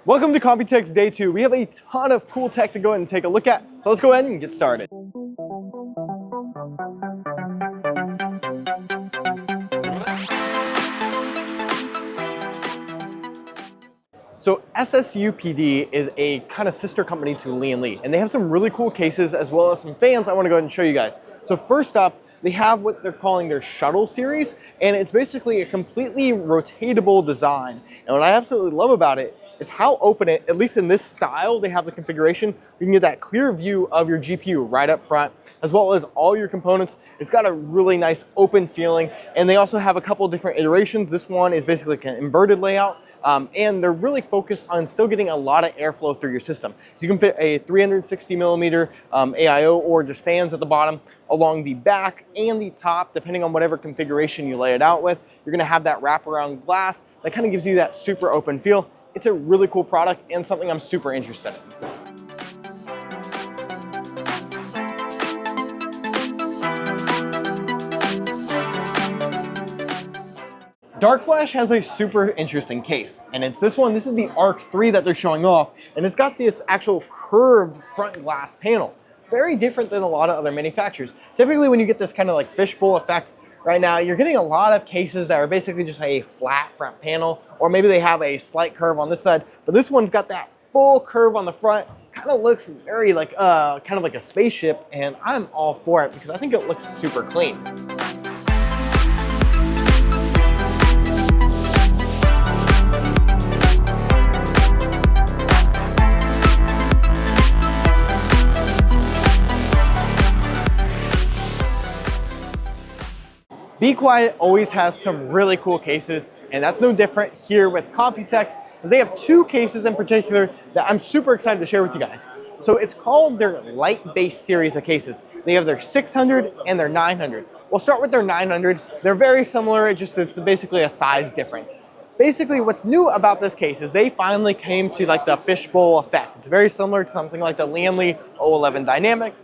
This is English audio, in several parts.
Welcome to Computex Day 2. We have a ton of cool tech to go ahead and take a look at, so let's go ahead and get started. So SSUPD is a kind of sister company to Lee & Lee, and they have some really cool cases as well as some fans I want to go ahead and show you guys. So first up, they have what they're calling their shuttle series, and it's basically a completely rotatable design. And what I absolutely love about it is how open it, at least in this style, they have the configuration. You can get that clear view of your GPU right up front, as well as all your components. It's got a really nice open feeling, and they also have a couple different iterations. This one is basically an inverted layout, and they're really focused on still getting a lot of airflow through your system. So you can fit a 360 millimeter AIO or just fans at the bottom along the back and the top, depending on whatever configuration you lay it out with. You're gonna have that wraparound glass that kind of gives you that super open feel. It's a really cool product and something I'm super interested in. Darkflash has a super interesting case, and it's this one. This is the Arc 3 that they're showing off, and it's got this actual curved front glass panel. Very different than a lot of other manufacturers. Typically when you get this kind of like fishbowl effect, right now, you're getting a lot of cases that are basically just a flat front panel, or maybe they have a slight curve on this side, but this one's got that full curve on the front. Kind of looks very like kind of like a spaceship, and I'm all for it because I think it looks super clean. BeQuiet always has some really cool cases, and that's no different here with Computex, as they have two cases in particular that I'm super excited to share with you guys. So it's called their light-based series of cases. They have their 600 and their 900. We'll start with their 900. They're very similar, it's basically a size difference. Basically, what's new about this case is they finally came to like the fishbowl effect. It's very similar to something like the Lee & Lee 011 Dynamic,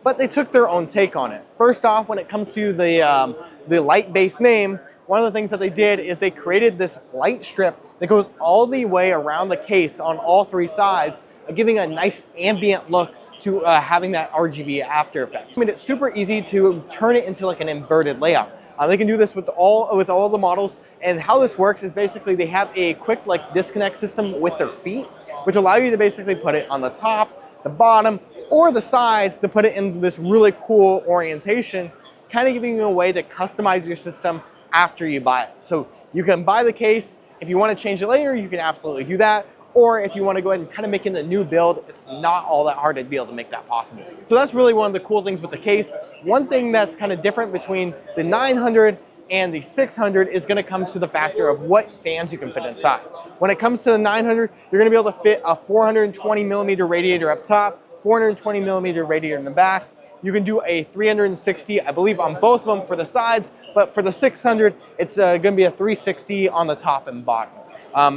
but they took their own take on it. First off, when it comes to the light-based name, one of the things that they did is they created this light strip that goes all the way around the case on all three sides, giving a nice ambient look to having that RGB after effect. I mean, it's super easy to turn it into like an inverted layout. They can do this with all the models, and how this works is basically they have a quick like disconnect system with their feet, which allow you to basically put it on the top, the bottom, or the sides to put it in this really cool orientation, kind of giving you a way to customize your system after you buy it. So you can buy the case. If you want to change it later, you can absolutely do that. Or if you want to go ahead and kind of make it a new build, it's not all that hard to be able to make that possible. So that's really one of the cool things with the case. One thing that's kind of different between the 900 and the 600 is going to come to the factor of what fans you can fit inside. When it comes to the 900, you're going to be able to fit a 420 millimeter radiator up top, 420 millimeter radiator in the back. You can do a 360, I believe, on both of them for the sides, but for the 600, it's going to be a 360 on the top and bottom.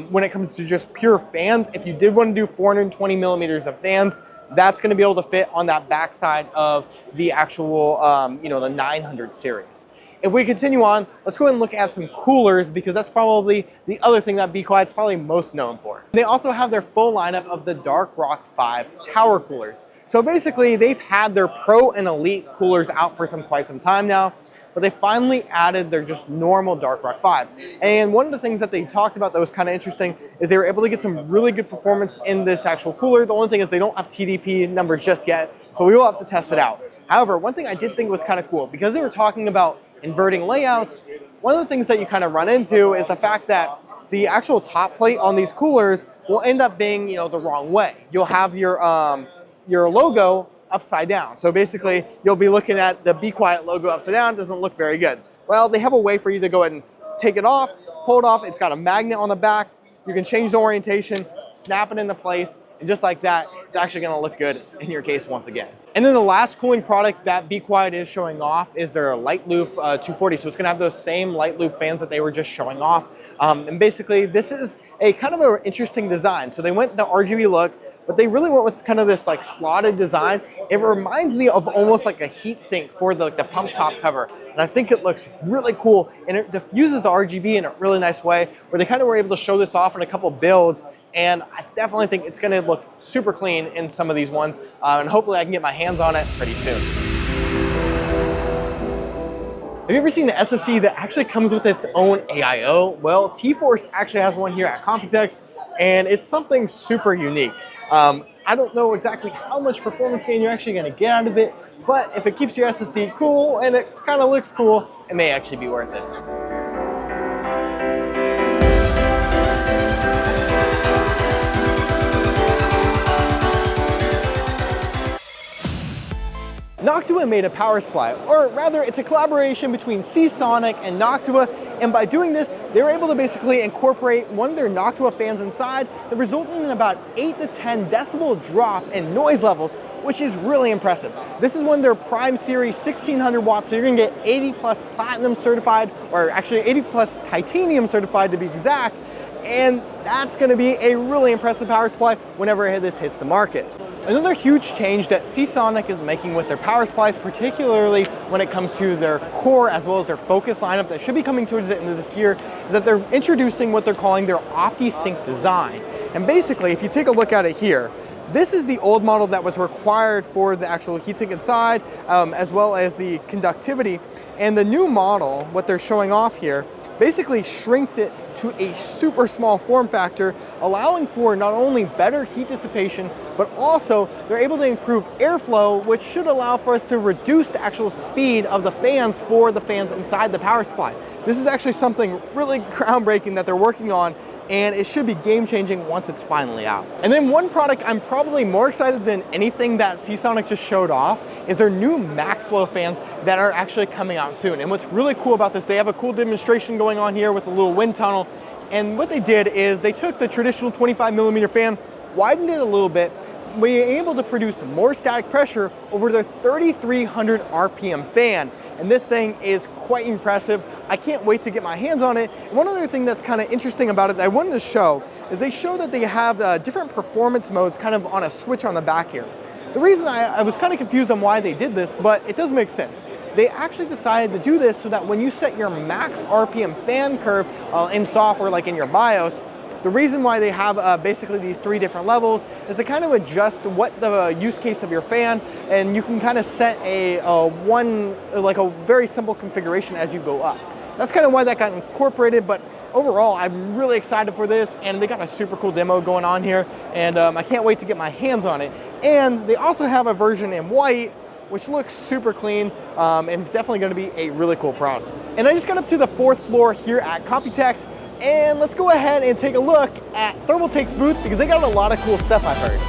When it comes to just pure fans, if you did want to do 420 millimeters of fans, that's going to be able to fit on that backside of the actual, the 900 series. If we continue on, let's go ahead and look at some coolers, because that's probably the other thing that BeQuiet's probably most known for. They also have their full lineup of the Darkrock 5 tower coolers. So basically, they've had their Pro and Elite coolers out for quite some time now, but they finally added their just normal Darkrock 5. And one of the things that they talked about that was kind of interesting is they were able to get some really good performance in this actual cooler. The only thing is they don't have TDP numbers just yet, so we will have to test it out. However, one thing I did think was kind of cool, because they were talking about inverting layouts, one of the things that you kind of run into is the fact that the actual top plate on these coolers will end up being, the wrong way. You'll have your logo upside down. So basically, you'll be looking at the BeQuiet logo upside down. It doesn't look very good. Well, they have a way for you to go ahead and take it off, pull it off. It's got a magnet on the back. You can change the orientation, snap it into place, and just like that, it's actually going to look good in your case once again. And then the last cooling product that BeQuiet is showing off is their Light Loop 240. So it's going to have those same Light Loop fans that they were just showing off. And basically, this is a kind of an interesting design. So they went the RGB look, but they really went with kind of this like slotted design. It reminds me of almost like a heat sink for the pump top cover. And I think it looks really cool, and it diffuses the RGB in a really nice way, where they kind of were able to show this off in a couple builds. And I definitely think it's going to look super clean in some of these ones, and hopefully I can get my hands on it pretty soon. Have you ever seen an SSD that actually comes with its own AIO? Well, T-Force actually has one here at Computex, and it's something super unique. I don't know exactly how much performance gain you're actually going to get out of it, but if it keeps your SSD cool and it kind of looks cool, it may actually be worth it. Noctua made a power supply, or rather it's a collaboration between Seasonic and Noctua, and by doing this, they were able to basically incorporate one of their Noctua fans inside that resulted in about 8 to 10 decibel drop in noise levels, which is really impressive. This is one of their Prime Series 1600 watts, so you're gonna get 80 plus platinum certified, or actually 80 plus titanium certified to be exact, and that's gonna be a really impressive power supply whenever this hits the market. Another huge change that Seasonic is making with their power supplies, particularly when it comes to their core as well as their focus lineup that should be coming towards the end of this year, is that they're introducing what they're calling their OptiSync design. And basically, if you take a look at it here, this is the old model that was required for the actual heatsink inside, as well as the conductivity. And the new model, what they're showing off here, basically shrinks it to a super small form factor, allowing for not only better heat dissipation, but also they're able to improve airflow, which should allow for us to reduce the actual speed of the fans for the fans inside the power supply. This is actually something really groundbreaking that they're working on, and it should be game-changing once it's finally out. And then one product I'm probably more excited than anything that Seasonic just showed off is their new MaxFlow fans that are actually coming out soon. And what's really cool about this, they have a cool demonstration going on here with a little wind tunnel. And what they did is they took the traditional 25mm fan, widened it a little bit, were able to produce more static pressure over their 3,300 RPM fan. And this thing is quite impressive. I can't wait to get my hands on it. One other thing that's kind of interesting about it that I wanted to show is they show that they have different performance modes kind of on a switch on the back here. The reason I was kind of confused on why they did this, but it does make sense. They actually decided to do this so that when you set your max RPM fan curve in software, like in your BIOS, the reason why they have basically these 3 different levels is to kind of adjust what the use case of your fan, and you can kind of set a very simple configuration as you go up. That's kind of why that got incorporated, but overall, I'm really excited for this, and they got a super cool demo going on here, and I can't wait to get my hands on it. And they also have a version in white, which looks super clean, and it's definitely gonna be a really cool product. And I just got up to the 4th floor here at Computex, and let's go ahead and take a look at Thermaltake's booth because they got a lot of cool stuff, I've heard.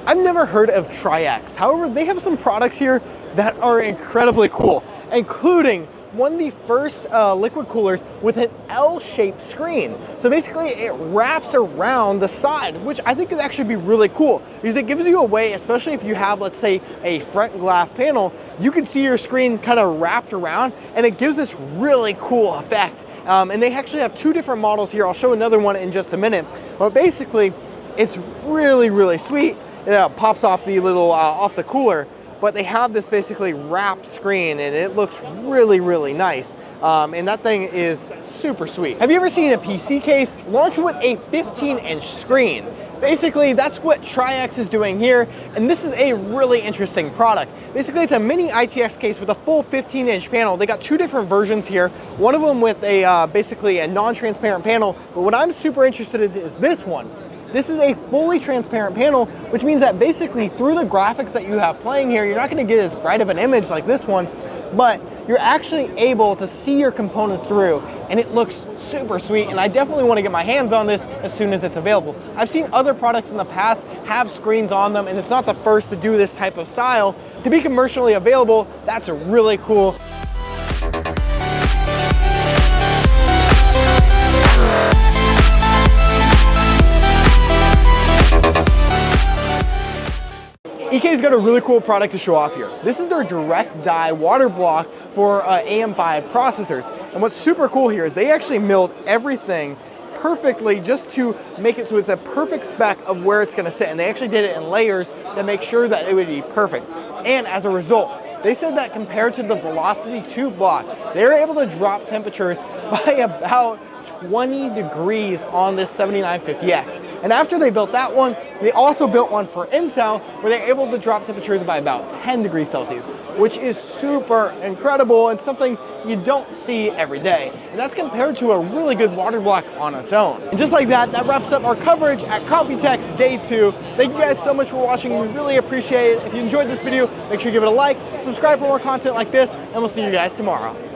I've never heard of TRYX. However, they have some products here that are incredibly cool, including one of the first liquid coolers with an L-shaped screen. So basically it wraps around the side, which I think could actually be really cool because it gives you a way, especially if you have, let's say, a front glass panel, you can see your screen kind of wrapped around, and it gives this really cool effect. And they actually have 2 different models here. I'll show another one in just a minute. But basically, it's really, really sweet. It pops off the little, off the cooler, but they have this basically wrapped screen, and it looks really, really nice. And that thing is super sweet. Have you ever seen a PC case launched with a 15-inch screen? Basically, that's what TRYX is doing here, and this is a really interesting product. Basically, it's a mini ITX case with a full 15-inch panel. They got 2 different versions here. One of them with a basically a non-transparent panel, but what I'm super interested in is this one. This is a fully transparent panel, which means that basically through the graphics that you have playing here, you're not going to get as bright of an image like this one, but you're actually able to see your components through, and it looks super sweet, and I definitely want to get my hands on this as soon as it's available. I've seen other products in the past have screens on them, and it's not the first to do this type of style. To be commercially available, that's really cool. EK's got a really cool product to show off here. This is their direct die water block for AM5 processors. And what's super cool here is they actually milled everything perfectly just to make it so it's a perfect spec of where it's gonna sit. And they actually did it in layers to make sure that it would be perfect. And as a result, they said that compared to the Velocity 2 block, they were able to drop temperatures by about 20 degrees on this 7950X. And after they built that one, they also built one for Intel where they're able to drop temperatures by about 10 degrees Celsius, which is super incredible and something you don't see every day. And that's compared to a really good water block on its own. And just like that, that wraps up our coverage at Computex Day 2. Thank you guys so much for watching. We really appreciate it. If you enjoyed this video, make sure you give it a like, subscribe for more content like this, and we'll see you guys tomorrow.